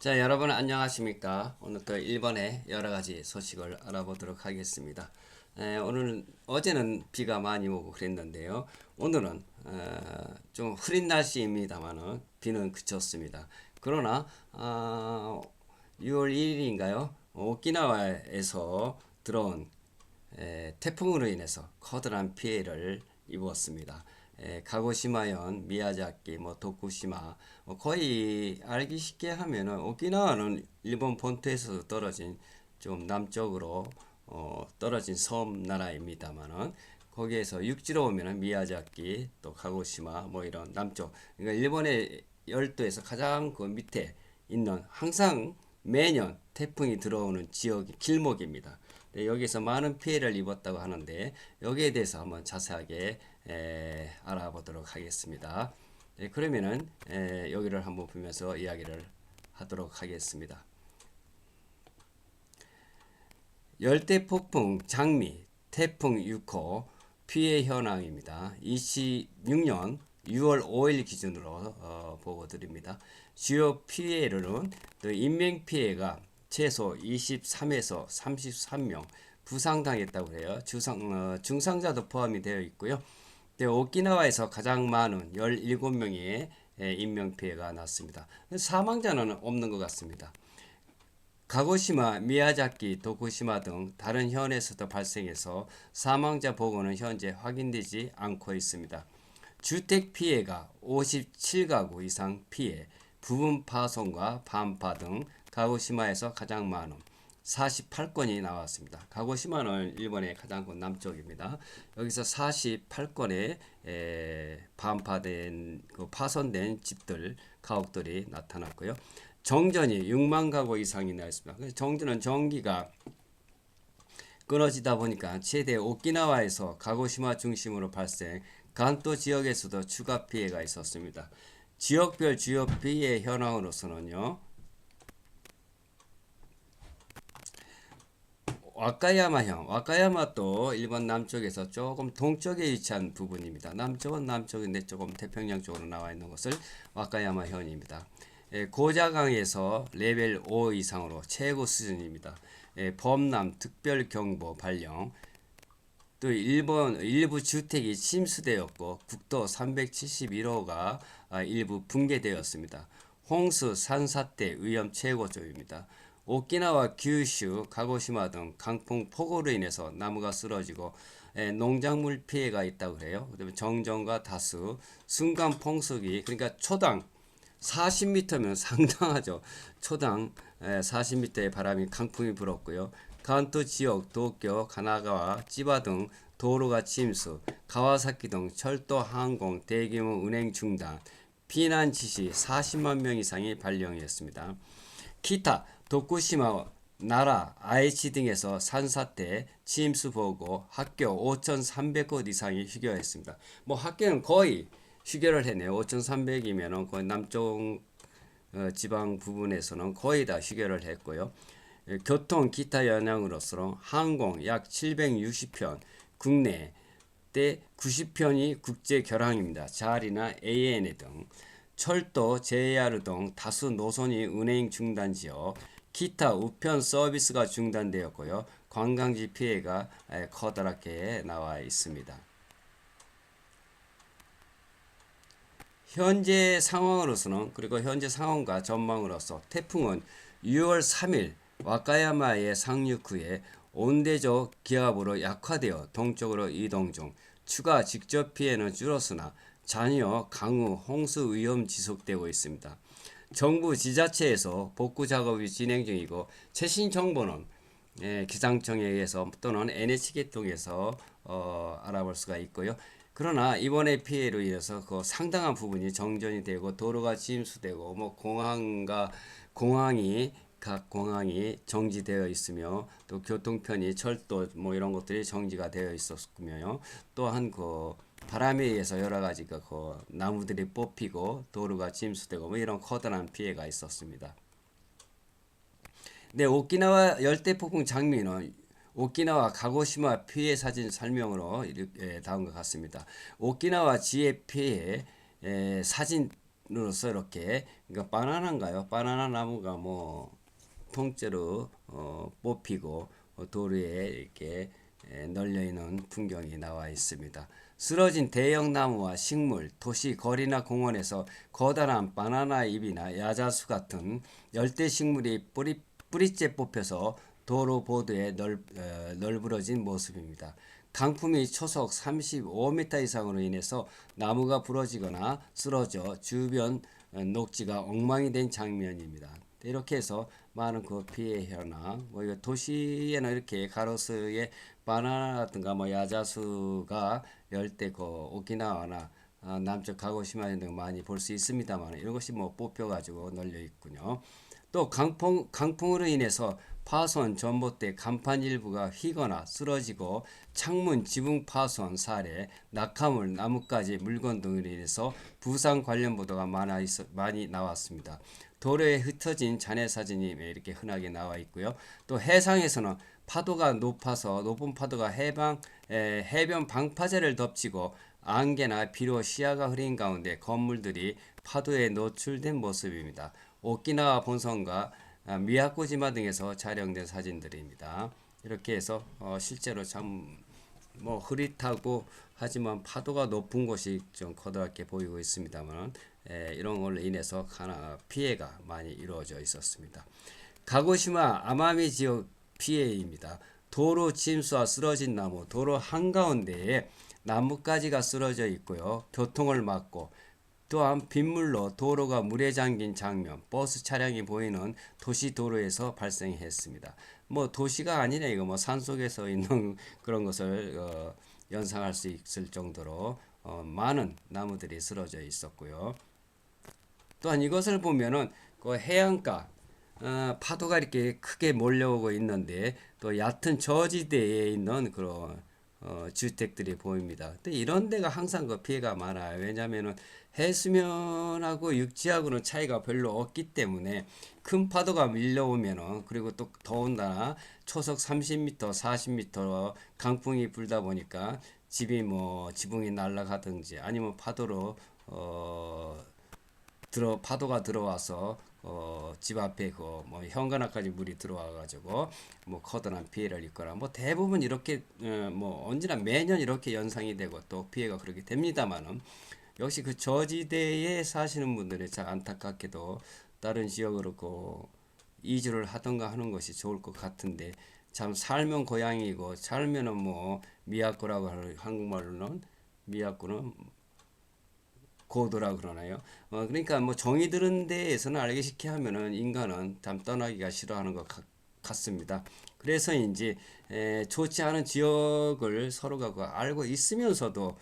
자, 여러분 안녕하십니까? 오늘 또 일본의 여러 가지 소식을 알아보도록 하겠습니다. 오늘은 어제는 비가 많이 오고 그랬는데요. 오늘은 좀 흐린 날씨입니다만은 비는 그쳤습니다. 그러나 6월 1일인가요? 오키나와에서 들어온 태풍으로 인해서 커다란 피해를 입었습니다. 가고시마현, 미야자키, 도쿠시마, 거의 알기 쉽게 하면은 오키나와는 일본 본토에서 떨어진 좀 남쪽으로 떨어진 섬 나라입니다만은 거기에서 육지로 오면은 미야자키, 또 가고시마 이런 남쪽, 그러니까 일본의 열도에서 가장 그 밑에 있는 항상 매년 태풍이 들어오는 지역이 길목입니다. 네, 여기서 많은 피해를 입었다고 하는데 여기에 대해서 한번 자세하게 알아보도록 하겠습니다. 네, 그러면은 여기를 한번 보면서 이야기를 하도록 하겠습니다. 열대폭풍 장미, 태풍 6호 피해 현황입니다. 26년 6월 5일 기준으로 보고 드립니다. 주요 피해로는 인명피해가 최소 23에서 33명 부상당했다고 해요. 중상자도 포함이 되어 있고요. 오키나와에서 가장 많은 17명의 인명피해가 났습니다. 사망자는 없는 것 같습니다. 가고시마, 미야자키, 도쿠시마 등 다른 현에서도 발생해서 사망자 보고는 현재 확인되지 않고 있습니다. 주택 피해가 57가구 이상 피해, 부분 파손과 반파 등 가고시마에서 가장 많은 48건이 나왔습니다. 가고시마는 일본의 가장 남쪽입니다. 여기서 48건의 반파된 파손된 집들, 가옥들이 나타났고요. 정전이 6만 가구 이상이 나왔습니다. 정전은 전기가 끊어지다 보니까 최대 오키나와에서 가고시마 중심으로 발생, 간도 지역에서도 추가 피해가 있었습니다. 지역별 주요 피해 현황으로서는요. 와카야마도 일본 남쪽에서 조금 동쪽에 위치한 부분입니다. 남쪽은 남쪽인데 조금 태평양 쪽으로 나와 있는 것을 와카야마현입니다. 고자강에서 레벨 5 이상으로 최고 수준입니다. 범람 특별경보 발령. 또 일본 일부 주택이 침수되었고 국도 371호가 일부 붕괴되었습니다. 홍수 산사태 위험 최고조입니다. 오키나와 규슈, 가고시마 등 강풍 폭우로 인해서 나무가 쓰러지고 농작물 피해가 있다고 그래요. 그다음에 정전과 다수, 순간 풍속이 그러니까 초당 40m면 상당하죠. 초당 40m의 바람이 강풍이 불었고요. 간토 지역, 도쿄, 가나가와, 치바 등 도로가 침수, 가와사키 등 철도, 항공, 대규모 운행 중단, 피난 지시 40만 명 이상이 발령했습니다. 기타, 도쿠시마, 나라, 아이치 등에서 산사태, 침수 보고 학교 5,300곳 이상이 휴교했습니다. 학교는 거의 휴교를 했네요. 5,300이면은 거의 남쪽 지방 부분에서는 거의 다 휴교를 했고요. 교통 기타 영향으로서 항공 약 760편, 국내 때 90편이 국제 결항입니다. 자리나 ANA 등 철도, JR 등 다수 노선이 운행 중단 지역, 기타 우편 서비스가 중단되었고요. 관광지 피해가 커다랗게 나와 있습니다. 현재 상황으로서는 그리고 현재 상황과 전망으로서 태풍은 6월 3일 와카야마에 상륙 후에 온대적 기압으로 약화되어 동쪽으로 이동 중 추가 직접 피해는 줄었으나 잔여, 강우, 홍수 위험 지속되고 있습니다. 정부 지자체에서 복구 작업이 진행 중이고 최신 정보는 기상청에 의해서 또는 NHK 통해서 알아볼 수가 있고요. 그러나 이번에 피해로 인해서 그 상당한 부분이 정전이 되고 도로가 침수되고 각 공항이 정지되어 있으며 또 교통편이 철도 이런 것들이 정지가 되어 있었고요. 또한 그 바람에 의해서 여러 가지 그 나무들이 뽑히고 도로가 침수되고 이런 커다란 피해가 있었습니다. 네, 오키나와 열대폭풍 장미는 오키나와 가고시마 피해 사진 설명으로 다음과 같습니다. 오키나와 지해 피해 사진 으로서 이렇게 그러니까 바나나인가요? 바나나 나무가 뭐 통째로 뽑히고 도로에 이렇게 널려 있는 풍경이 나와 있습니다. 쓰러진 대형 나무와 식물, 도시, 거리나 공원에서 커다란 바나나 잎이나 야자수 같은 열대 식물이 뿌리째 뽑혀서 도로 보드에 널브러진 모습입니다. 강풍이 초속 35m 이상으로 인해서 나무가 부러지거나 쓰러져 주변 녹지가 엉망이 된 장면입니다. 이렇게 해서 많은 그 피해 현황, 뭐 이거 도시에는 이렇게 가로수에 바나나라든가 뭐 야자수가 열대 그 오키나와나 남쪽 가고시마 등 많이 볼 수 있습니다만 이런 것이 뭐 뽑혀가지고 널려 있군요. 또 강풍으로 인해서 파손, 전봇대, 간판 일부가 휘거나 쓰러지고 창문, 지붕 파손 사례, 낙하물, 나뭇가지, 물건 등으로 인해서 부상 관련 보도가 많이 나왔습니다. 도로에 흩어진 잔해 사진이 이렇게 흔하게 나와 있고요. 또 해상에서는 파도가 높아서 높은 파도가 해변 방파제를 덮치고 안개나 비로 시야가 흐린 가운데 건물들이 파도에 노출된 모습입니다. 오키나와 본선과 미야코지마 등에서 촬영된 사진들입니다. 이렇게 해서 실제로 참 뭐 흐릿하고 하지만 파도가 높은 곳이 좀 커다랗게 보이고 있습니다만 이런 걸로 인해서 피해가 많이 이루어져 있었습니다. 가고시마 아마미 지역 피해입니다. 도로 침수와 쓰러진 나무, 도로 한가운데에 나뭇가지가 쓰러져 있고요. 교통을 막고 또한 빗물로 도로가 물에 잠긴 장면, 버스 차량이 보이는 도시 도로에서 발생했습니다. 뭐 도시가 아니네 이거 뭐 산속에서 있는 그런 것을 연상할 수 있을 정도로 많은 나무들이 쓰러져 있었고요. 또한 이것을 보면은 그 해안가 파도가 이렇게 크게 몰려오고 있는데 또 얕은 저지대에 있는 그런 주택들이 보입니다. 근데 이런 데가 항상 그 피해가 많아요. 왜냐하면은 해수면하고 육지하고는 차이가 별로 없기 때문에 큰 파도가 밀려오면은 그리고 또 더군다나 초속 30m, 40m 강풍이 불다 보니까 집이 뭐 지붕이 날아가든지 아니면 파도로 파도가 들어와서 집 앞에 그뭐 현관까지 물이 들어와 가지고 뭐 커다란 피해를 입거나 뭐 대부분 이렇게 뭐 언제나 매년 이렇게 연상이 되고 또 피해가 그렇게 됩니다만은 역시 그 저지대에 사시는 분들이 참 안타깝게도 다른 지역으로 이주를 하던가 하는 것이 좋을 것 같은데 참 살면 고향이고 살면은 뭐 미야코라고 하는 한국말로는 미야코는 고도라 그러나요? 그러니까 뭐 정이 드는 데에서는 알기 쉽게 하면은 인간은 참 떠나기가 싫어하는 것 같습니다. 그래서인지 좋지 않은 지역을 서로가 알고 있으면서도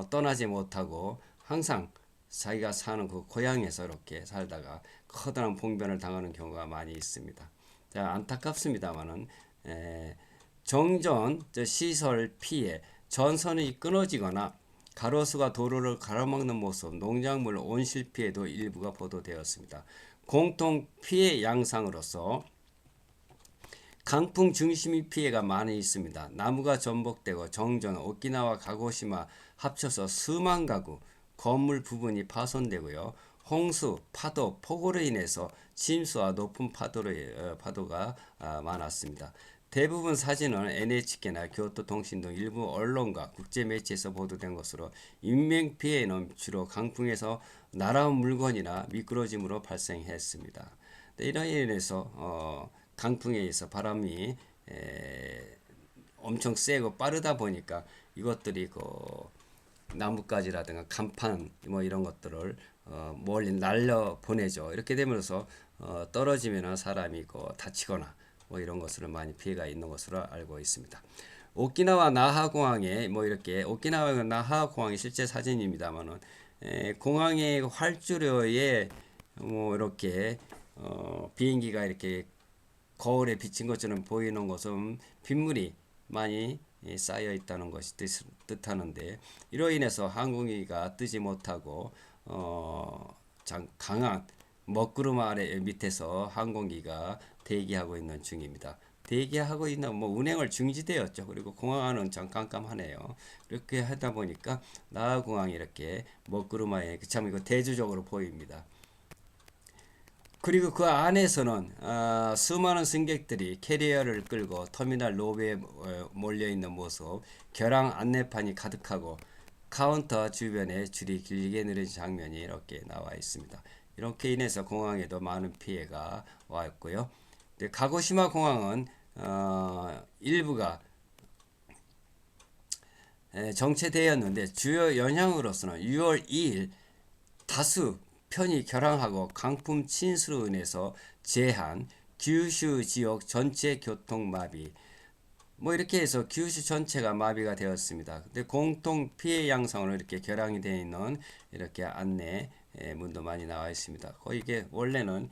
떠나지 못하고 항상 자기가 사는 그 고향에서 이렇게 살다가 커다란 봉변을 당하는 경우가 많이 있습니다. 자, 안타깝습니다만은 정전, 시설 피해, 전선이 끊어지거나 가로수가 도로를 가로막는 모습, 농작물 온실 피해도 일부가 보도되었습니다. 공통 피해 양상으로서 강풍 중심이 피해가 많이 있습니다. 나무가 전복되고 정전, 오키나와 가고시마 합쳐서 수만 가구, 건물 부분이 파손되고요. 홍수, 파도, 폭우로 인해서 침수와 높은 파도가 많았습니다. 대부분 사진은 NHK나 교토통신 등 일부 언론과 국제매체에서 보도된 것으로 인명 피해는 주로 강풍에서 날아온 물건이나 미끄러짐으로 발생했습니다. 이런 인해서 강풍에 의해서 바람이 엄청 세고 빠르다 보니까 이것들이 나뭇가지라든가 간판 뭐 이런 것들을 멀리 날려 보내죠. 이렇게 되면서 떨어지면 사람이 다치거나 뭐 이런 것으로 많이 피해가 있는 것으로 알고 있습니다. 오키나와 나하 공항에 뭐 이렇게 오키나와 나하 공항의 실제 사진입니다만은 공항의 활주로에 뭐 이렇게 비행기가 이렇게 거울에 비친 것처럼 보이는 것은 빗물이 많이 쌓여 있다는 것이 뜻하는데 이로 인해서 항공기가 뜨지 못하고 강한 먹구름 아래 밑에서 항공기가 대기하고 있는 중입니다. 대기하고 있는 뭐 운행을 중지되었죠. 그리고 공항은 참 깜깜하네요. 이렇게 하다 보니까 나하 공항이 이렇게 먹구름하게 참 이거 대조적으로 보입니다. 그리고 그 안에서는 수많은 승객들이 캐리어를 끌고 터미널 로비에 몰려 있는 모습, 결항 안내판이 가득하고 카운터 주변에 줄이 길게 늘어진 장면이 이렇게 나와 있습니다. 이렇게 인해서 공항에도 많은 피해가 왔고요. 가고시마 공항은 일부가 정체되었는데 주요 영향으로서는 6월 2일 다수 편이 결항하고 강풍 침수로 인해서 제한, 규슈 지역 전체 교통 마비, 뭐 이렇게 해서 규슈 전체가 마비가 되었습니다. 근데 공통 피해 양상으로 이렇게 결항이 되어 있는 이렇게 안내 문도 많이 나와 있습니다. 거의 이게 원래는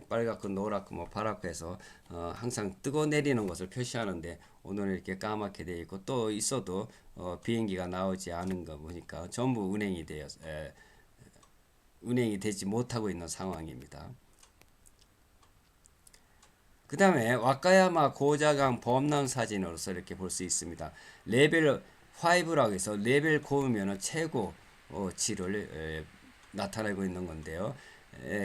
빨갛고 노랗고 뭐 파랗고 해서 항상 뜨고 내리는 것을 표시하는데 오늘은 이렇게 까맣게 되어 있고 또 있어도 비행기가 나오지 않은 거 보니까 전부 운행이 되지 못하고 있는 상황입니다. 그 다음에 와카야마 고자강 범람 사진으로서 이렇게 볼 수 있습니다. 레벨 5라고 해서 레벨 고우면 최고 치를 나타내고 있는 건데요.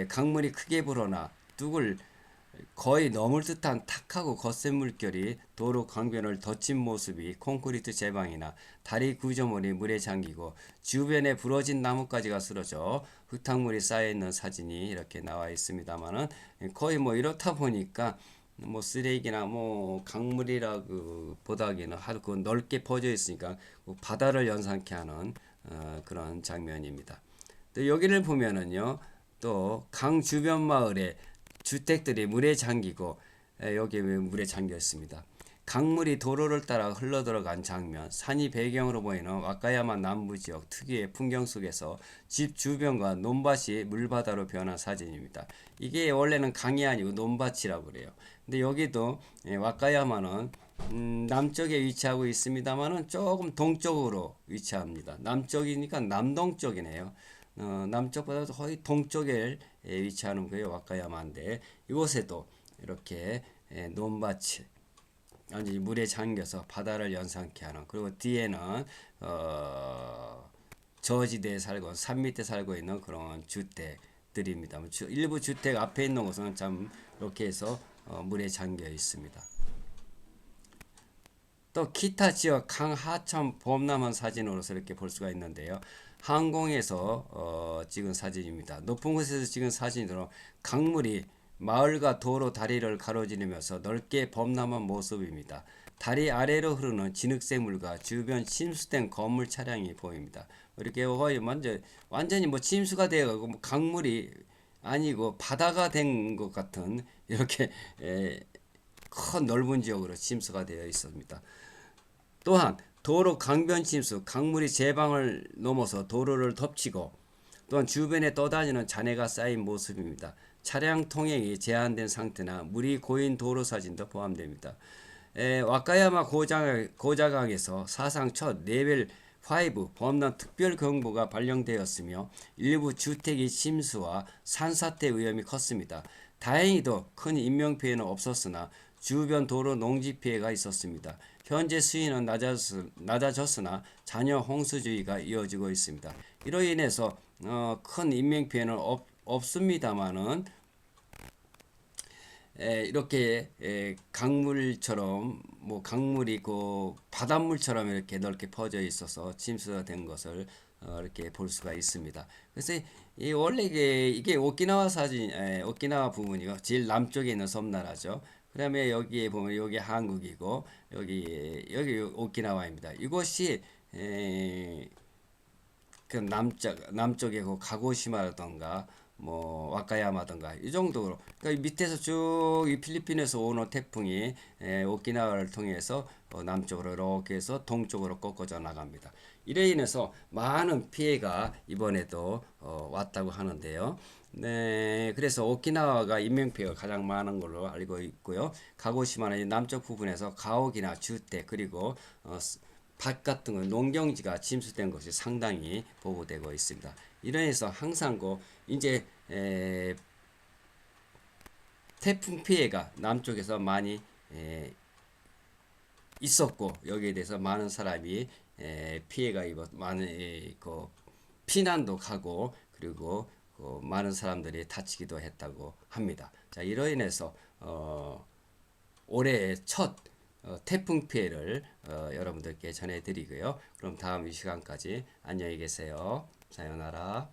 강물이 크게 불어나 뚝을 거의 넘을 듯한 탁하고 거센 물결이 도로 강변을 덮친 모습이 콘크리트 제방이나 다리 구조물이 물에 잠기고 주변에 부러진 나뭇가지가 쓰러져 흙탕물이 쌓여있는 사진이 이렇게 나와 있습니다만은 거의 뭐 이렇다 보니까 뭐 쓰레기나 뭐 강물이라고 보다기는 하도 그 넓게 퍼져 있으니까 바다를 연상케 하는 그런 장면입니다. 또 여기를 보면은요, 또 강 주변 마을에 주택들이 물에 잠기고 여기 물에 잠겨 있습니다. 강물이 도로를 따라 흘러들어간 장면, 산이 배경으로 보이는 와카야마 남부 지역 특유의 풍경 속에서 집 주변과 논밭이 물바다로 변한 사진입니다. 이게 원래는 강이 아니고 논밭이라고 그래요. 근데 여기도 와카야마는 남쪽에 위치하고 있습니다만은 조금 동쪽으로 위치합니다. 남쪽이니까 남동쪽이네요. 남쪽보다 거의 동쪽에 위치하는 거예요. 와카야마인데 이곳에도 이렇게 논밭이 완전히 물에 잠겨서 바다를 연상케 하는, 그리고 뒤에는 저지대에 살고 산 밑에 살고 있는 그런 주택들입니다. 일부 주택 앞에 있는 곳은 참 이렇게 해서 물에 잠겨 있습니다. 또 기타 지역 강하천 범람한 사진으로서 이렇게 볼 수가 있는데요. 항공에서 찍은 사진입니다. 높은 곳에서 찍은 사진으로 강물이 마을과 도로 다리를 가로지르면서 넓게 범람한 모습입니다. 다리 아래로 흐르는 진흙색 물과 주변 침수된 건물 차량이 보입니다. 이렇게 거의 완전히 뭐 침수가 되어가고 뭐 강물이 아니고 바다가 된 것 같은 이렇게 큰 넓은 지역으로 침수가 되어 있습니다. 또한 도로 강변 침수, 강물이 제방을 넘어서 도로를 덮치고 또한 주변에 떠다니는 잔해가 쌓인 모습입니다. 차량 통행이 제한된 상태나 물이 고인 도로 사진도 포함됩니다. 와카야마 고자강에서 사상 첫 레벨 5 범람 특별 경보가 발령되었으며 일부 주택이 침수와 산사태 위험이 컸습니다. 다행히도 큰 인명피해는 없었으나 주변 도로 농지 피해가 있었습니다. 현재 수위는 낮아졌으나 잔여 홍수주의가 이어지고 있습니다. 이로 인해서 큰 인명피해는 없습니다만은 이렇게 강물처럼 뭐 강물이 그 바닷물처럼 이렇게 넓게 퍼져 있어서 침수가 된 것을 이렇게 볼 수가 있습니다. 그래서 원래 이게 오키나와 오키나와 부분이고 제일 남쪽에 있는 섬나라죠. 그다음에 여기에 보면 여기 한국이고 여기 오키나와입니다. 이곳이 그 남쪽에 그 가고시마라던가 뭐 와카야마든가 이 정도로, 그러니까 밑에서 쭉 이 필리핀에서 오는 태풍이 오키나와를 통해서 남쪽으로 이렇게 해서 동쪽으로 꺾어져 나갑니다. 이래 인해서 많은 피해가 이번에도 왔다고 하는데요. 네, 그래서 오키나와가 인명피해가 가장 많은 걸로 알고 있고요. 가고시마는 남쪽 부분에서 가옥이나 주택 그리고 밭 같은 거 농경지가 침수된 것이 상당히 보고되고 있습니다. 이러해서 항상 이제 태풍 피해가 남쪽에서 많이 있었고 여기에 대해서 많은 사람이 피해가 입어 많은 그 피난도 가고 그리고 많은 사람들이 다치기도 했다고 합니다. 자, 이로 인해서 올해의 첫 태풍 피해를 여러분들께 전해드리고요. 그럼 다음 이 시간까지 안녕히 계세요. 사요나라.